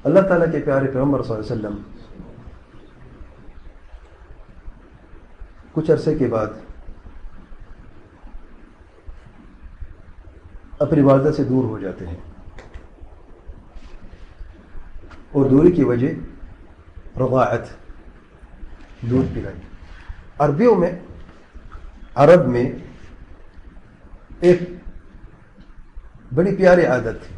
اللہ تعالیٰ کے پیارے پیغمبر صلی اللہ علیہ وسلم کچھ عرصے کے بعد اپنی والدہ سے دور ہو جاتے ہیں، اور دوری کی وجہ رضاعت، دودھ پلائی۔ عربیوں میں، عرب میں ایک بڑی پیاری عادت تھی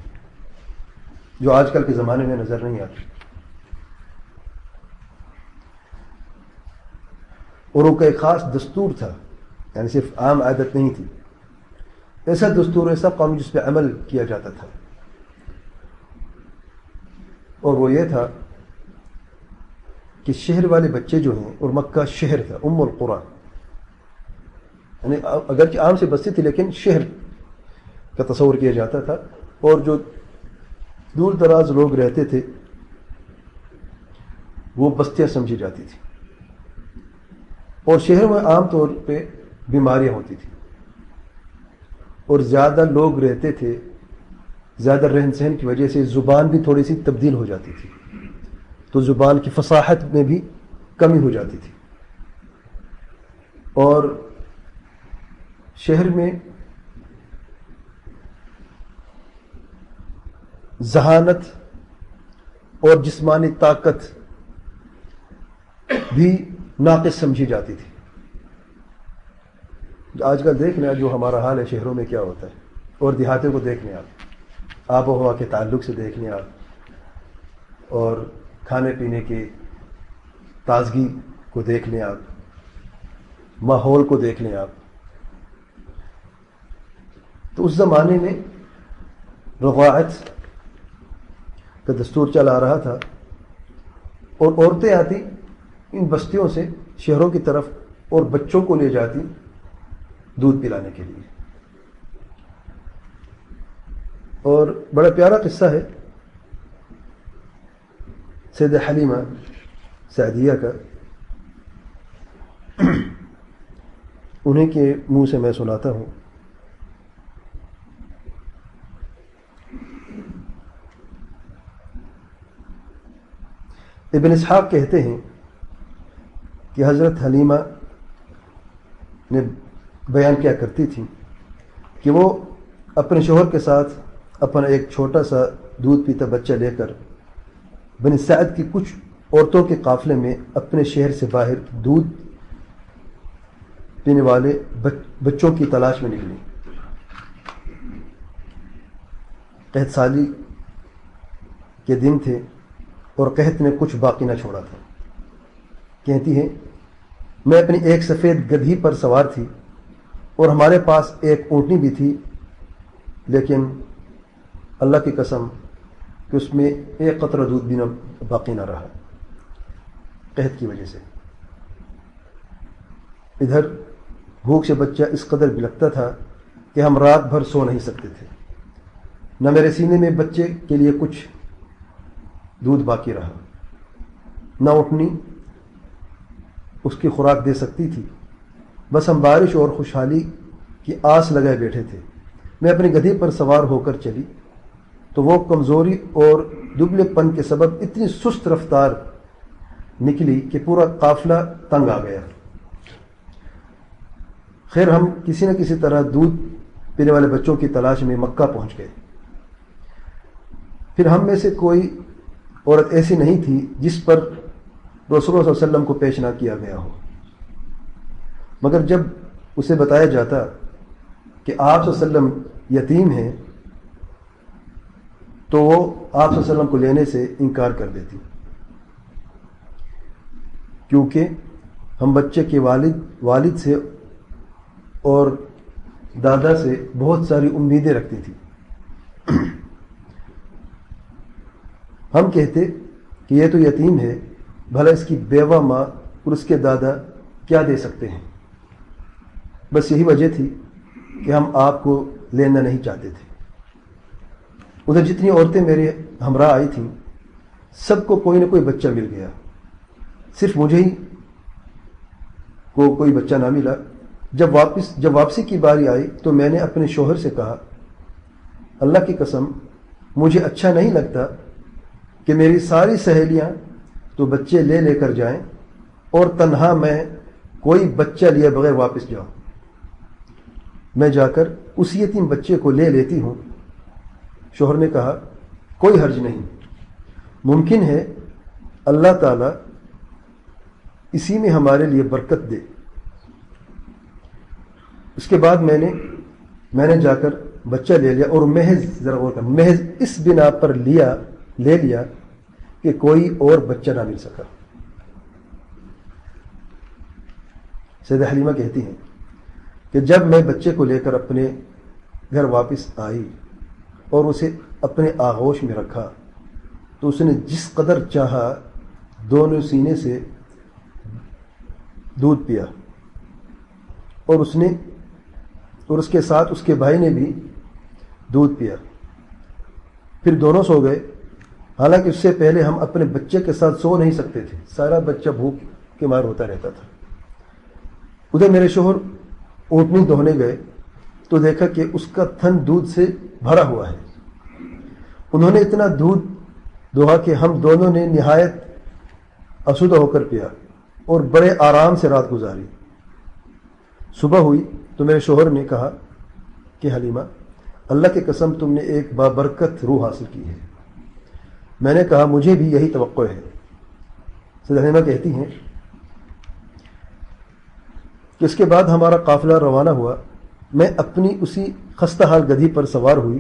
جو آج کل کے زمانے میں نظر نہیں آتی، اور وہ کا ایک خاص دستور تھا، یعنی صرف عام عادت نہیں تھی، ایسا دستور، ایسا قانون جس پہ عمل کیا جاتا تھا، اور وہ یہ تھا کہ شہر والے بچے جو ہیں، اور مکہ شہر تھا، ام القرى، یعنی اگرچہ عام سے بستی تھی لیکن شہر کا تصور کیا جاتا تھا، اور جو دور دراز لوگ رہتے تھے وہ بستیاں سمجھی جاتی تھی، اور شہر میں عام طور پہ بیماریاں ہوتی تھیں، اور زیادہ لوگ رہتے تھے، زیادہ رہن سہن کی وجہ سے زبان بھی تھوڑی سی تبدیل ہو جاتی تھی، تو زبان کی فصاحت میں بھی کمی ہو جاتی تھی، اور شہر میں ذہانت اور جسمانی طاقت بھی ناقص سمجھی جاتی تھی۔ آج کل دیکھ لیں جو ہمارا حال ہے شہروں میں کیا ہوتا ہے، اور دیہاتوں کو دیکھ لیں آپ، آب و ہوا کے تعلق سے دیکھ لیں آپ، اور کھانے پینے کی تازگی کو دیکھ لیں آپ، ماحول کو دیکھ لیں آپ۔ تو اس زمانے میں رضاعت کا دستور چلا رہا تھا، اور عورتیں آتی ان بستیوں سے شہروں کی طرف اور بچوں کو لے جاتی دودھ پلانے کے لیے۔ اور بڑا پیارا قصہ ہے سیدہ حلیمہ سعدیہ کا، انہیں کے منہ سے میں سناتا ہوں۔ ابن اسحاق کہتے ہیں کہ حضرت حلیمہ نے بیان کیا کرتی تھی کہ وہ اپنے شوہر کے ساتھ اپنا ایک چھوٹا سا دودھ پیتا بچہ لے کر بنی سعد کی کچھ عورتوں کے قافلے میں اپنے شہر سے باہر دودھ پینے والے بچوں کی تلاش میں نکلی۔ قحط سالی کے دن تھے، اور قحط نے کچھ باقی نہ چھوڑا تھا۔ کہتی ہیں میں اپنی ایک سفید گدھی پر سوار تھی، اور ہمارے پاس ایک اونٹنی بھی تھی، لیکن اللہ کی قسم کہ اس میں ایک قطرہ دودھ بھی باقی نہ رہا قحط کی وجہ سے۔ ادھر بھوک سے بچہ اس قدر بلکتا تھا کہ ہم رات بھر سو نہیں سکتے تھے، نہ میرے سینے میں بچے کے لیے کچھ دودھ باقی رہا، نہ اونٹنی اس کی خوراک دے سکتی تھی، بس ہم بارش اور خوشحالی کی آس لگائے بیٹھے تھے۔ میں اپنی گدھی پر سوار ہو کر چلی تو وہ کمزوری اور دبلے پن کے سبب اتنی سست رفتار نکلی کہ پورا قافلہ تنگ آ گیا۔ خیر ہم کسی نہ کسی طرح دودھ پینے والے بچوں کی تلاش میں مکہ پہنچ گئے۔ پھر ہم میں سے کوئی عورت ایسی نہیں تھی جس پر رسول اللہ صلی اللہ علیہ وسلم کو پیش نہ کیا گیا ہو، مگر جب اسے بتایا جاتا کہ آپ صلی اللہ علیہ وسلم یتیم ہیں تو وہ آپ صلی اللہ علیہ وسلم کو لینے سے انکار کر دیتی، کیونکہ ہم بچے کے والد سے اور دادا سے بہت ساری امیدیں رکھتی تھی۔ ہم کہتے کہ یہ تو یتیم ہے، بھلا اس کی بیوہ ماں اور اس کے دادا کیا دے سکتے ہیں، بس یہی وجہ تھی کہ ہم آپ کو لینا نہیں چاہتے تھے۔ ادھر جتنی عورتیں میرے ہمراہ آئی تھیں سب کو کوئی نہ کوئی بچہ مل گیا، صرف مجھے ہی کو کوئی بچہ نہ ملا۔ جب واپسی کی باری آئی تو میں نے اپنے شوہر سے کہا اللہ کی قسم مجھے اچھا نہیں لگتا کہ میری ساری سہیلیاں تو بچے لے لے کر جائیں اور تنہا میں کوئی بچہ لیے بغیر واپس جاؤں. میں جا کر اس یتیم بچے کو لے لیتی ہوں. شوہر نے کہا کوئی حرج نہیں، ممکن ہے اللہ تعالیٰ اسی میں ہمارے لیے برکت دے. اس کے بعد میں نے جا کر بچہ لے لیا، اور محض اس بنا پر لے لیا کہ کوئی اور بچہ نہ مل سکا. سیدہ حلیمہ کہتی ہیں کہ جب میں بچے کو لے کر اپنے گھر واپس آئی اور اسے اپنے آغوش میں رکھا تو اس نے جس قدر چاہا دونوں سینے سے دودھ پیا، اور اس کے ساتھ اس کے بھائی نے بھی دودھ پیا. پھر دونوں سو گئے. حالانکہ اس سے پہلے ہم اپنے بچے کے ساتھ سو نہیں سکتے تھے، سارا بچہ بھوک کے مار ہوتا رہتا تھا. ادھر میرے شوہر اونٹنی دھونے گئے تو دیکھا کہ اس کا تھن دودھ سے بھرا ہوا ہے. انہوں نے اتنا دودھ دوہا کہ ہم دونوں نے نہایت آسودہ ہو کر پیا اور بڑے آرام سے رات گزاری. صبح ہوئی تو میرے شوہر نے کہا کہ حلیمہ، اللہ کی قسم تم نے ایک بابرکت روح حاصل کی ہے. میں نے کہا مجھے بھی یہی توقع ہے. سیدہ حلیمہ کہتی ہیں کہ اس کے بعد ہمارا قافلہ روانہ ہوا. میں اپنی اسی خستہ حال گدھی پر سوار ہوئی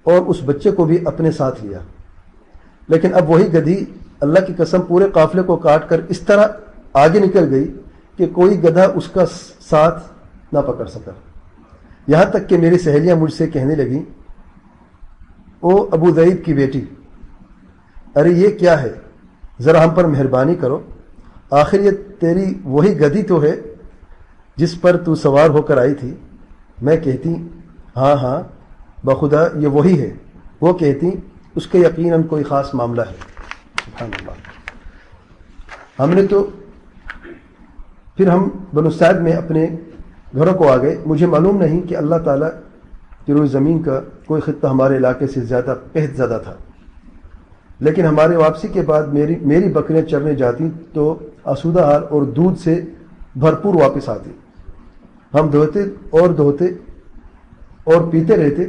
اور اس بچے کو بھی اپنے ساتھ لیا. لیکن اب وہی گدھی اللہ کی قسم پورے قافلے کو کاٹ کر اس طرح آگے نکل گئی کہ کوئی گدھا اس کا ساتھ نہ پکڑ سکا. یہاں تک کہ میری سہیلیاں مجھ سے کہنے لگیں، او ابو ذئیب کی بیٹی، ارے یہ کیا ہے، ذرا ہم پر مہربانی کرو، آخر یہ تیری وہی گدھی تو ہے جس پر تو سوار ہو کر آئی تھی. میں کہتی ہاں ہاں بخدا یہ وہی ہے. وہ کہتی اس کے یقیناً کوئی خاص معاملہ ہے. سبحان اللہ. پھر ہم بنو سعد میں اپنے گھروں کو آ گئے. مجھے معلوم نہیں کہ اللہ تعالیٰ کی روئے زمین کا کوئی خطہ ہمارے علاقے سے زیادہ قحط زدہ تھا، لیکن ہمارے واپسی کے بعد میری بکریاں چرنے جاتی تو آسودہ حال اور دودھ سے بھرپور واپس آتی. ہم دھوتے اور پیتے رہتے،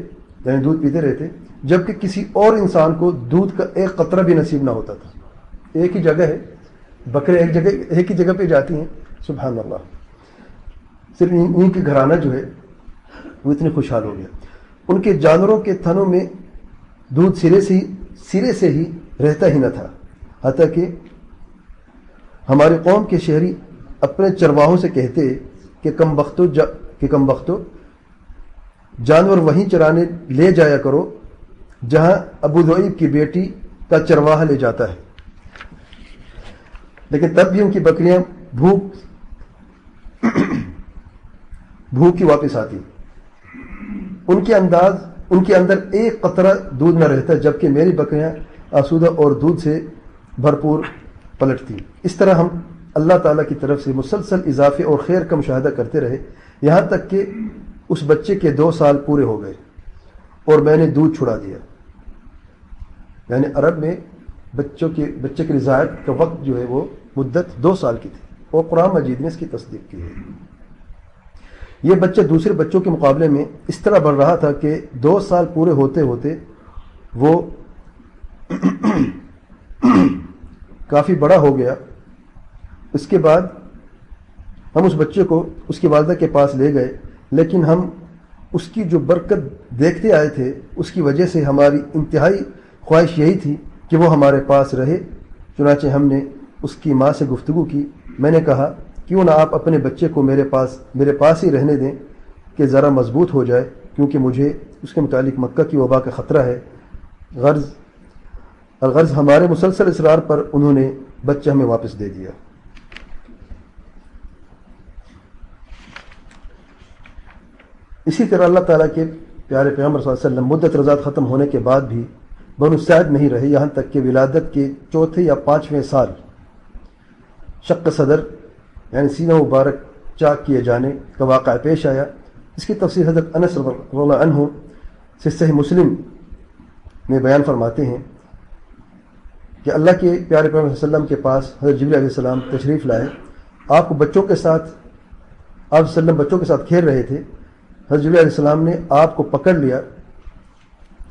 یعنی دودھ پیتے رہتے، جبکہ کسی اور انسان کو دودھ کا ایک قطرہ بھی نصیب نہ ہوتا تھا. ایک ہی جگہ ہے، بکرے ایک ہی جگہ پہ جاتی ہیں. سبحان اللہ. صرف ان کی گھرانہ جو ہے وہ اتنے خوشحال ہو گیا. ان کے جانوروں کے تھنوں میں دودھ سرے سے ہی رہتا ہی نہ تھا، حتیٰ کہ ہماری قوم کے شہری اپنے چرواہوں سے کہتے کہ کم بختو جانور وہیں چرانے لے جایا کرو جہاں ابو ذئیب کی بیٹی کا چرواہا لے جاتا ہے. لیکن تب بھی ان کی بکریاں بھوک کی واپس آتی. ان کے اندر ایک قطرہ دودھ نہ رہتا، جبکہ میری بکریاں آسودہ اور دودھ سے بھرپور پلٹتی. اس طرح ہم اللہ تعالیٰ کی طرف سے مسلسل اضافے اور خیر کا مشاہدہ کرتے رہے، یہاں تک کہ اس بچے کے 2 سال پورے ہو گئے اور میں نے دودھ چھڑا دیا. یعنی عرب میں بچے کی رضاعت کا وقت جو ہے وہ مدت 2 سال کی تھی، اور قرآن مجید نے اس کی تصدیق کی ہے. یہ بچہ دوسرے بچوں کے مقابلے میں اس طرح بڑھ رہا تھا کہ 2 سال پورے ہوتے ہوتے وہ کافی بڑا ہو گیا. اس کے بعد ہم اس بچے کو اس کی والدہ کے پاس لے گئے، لیکن ہم اس کی جو برکت دیکھتے آئے تھے اس کی وجہ سے ہماری انتہائی خواہش یہی تھی کہ وہ ہمارے پاس رہے. چنانچہ ہم نے اس کی ماں سے گفتگو کی. میں نے کہا کیوں نہ آپ اپنے بچے کو میرے پاس ہی رہنے دیں کہ ذرا مضبوط ہو جائے، کیونکہ مجھے اس کے متعلق مکہ کی وبا کا خطرہ ہے. غرض ہمارے مسلسل اصرار پر انہوں نے بچہ ہمیں واپس دے دیا. اسی طرح اللہ تعالیٰ کے پیارے پیغمبر صلی اللہ علیہ وسلم مدت رضاعت ختم ہونے کے بعد بھی بنو سعد میں ہی رہے، یہاں تک کہ ولادت کے 4 یا 5ویں سال شق صدر یعنی سینہ مبارک چاک کیے جانے کا واقعہ پیش آیا. اس کی تفصیل حضرت انس رضی اللہ عنہ سے صحیح مسلم میں بیان فرماتے ہیں کہ اللہ کے پیارے پیغمبر صلی اللہ علیہ وسلم کے پاس حضرت جبریل علیہ السلام تشریف لائے. آپ کو بچوں کے ساتھ آپ وسلم بچوں کے ساتھ کھیل رہے تھے. حضرت جبریل علیہ السلام نے آپ کو پکڑ لیا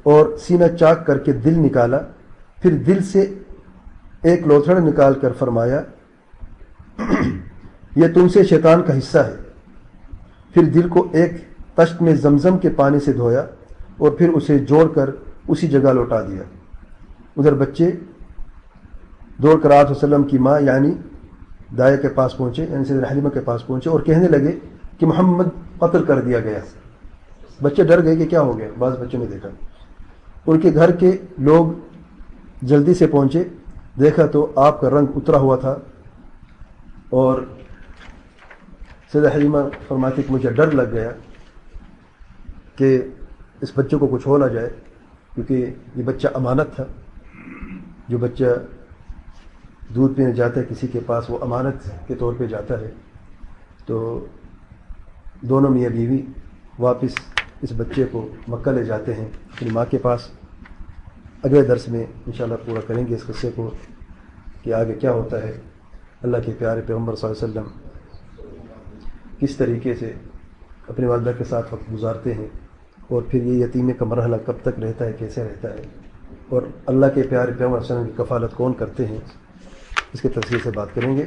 اور سینہ چاک کر کے دل نکالا. پھر دل سے ایک لوتھڑ نکال کر فرمایا یہ تم سے شیطان کا حصہ ہے. پھر دل کو ایک تشت میں زمزم کے پانی سے دھویا اور پھر اسے جوڑ کر اسی جگہ لوٹا دیا. ادھر بچے دوڑ کر آپ وسلم کی ماں یعنی دائے کے پاس پہنچے، یعنی سیدہ حلیمہ کے پاس پہنچے اور کہنے لگے کہ محمد قتل کر دیا گیا. بچے ڈر گئے کہ کیا ہو گیا. بعض بچوں نے دیکھا. ان کے گھر کے لوگ جلدی سے پہنچے. دیکھا تو آپ کا رنگ اترا ہوا تھا اور سیدہ حلیمہ فرماتی کہ مجھے ڈر لگ گیا کہ اس بچے کو کچھ ہو نہ جائے، کیونکہ یہ بچہ امانت تھا. جو بچہ دودھ پینے جاتا ہے کسی کے پاس وہ امانت کے طور پہ جاتا ہے. تو دونوں میاں بیوی واپس اس بچے کو مکہ لے جاتے ہیں اپنی ماں کے پاس. اگلے درس میں انشاءاللہ پورا کریں گے اس قصے کو کہ آگے کیا ہوتا ہے. اللہ کے پیارے پیغمبر صلی اللہ علیہ وسلم کس طریقے سے اپنی والدہ کے ساتھ وقت گزارتے ہیں اور پھر یہ یتیمے کا مرحلہ کب تک رہتا ہے، کیسے رہتا ہے، اور اللہ کے پیارے پیغمبر صلی اللہ علیہ وسلم کی کفالت کون کرتے ہیں، اس کے تفصیل سے بات کریں گے.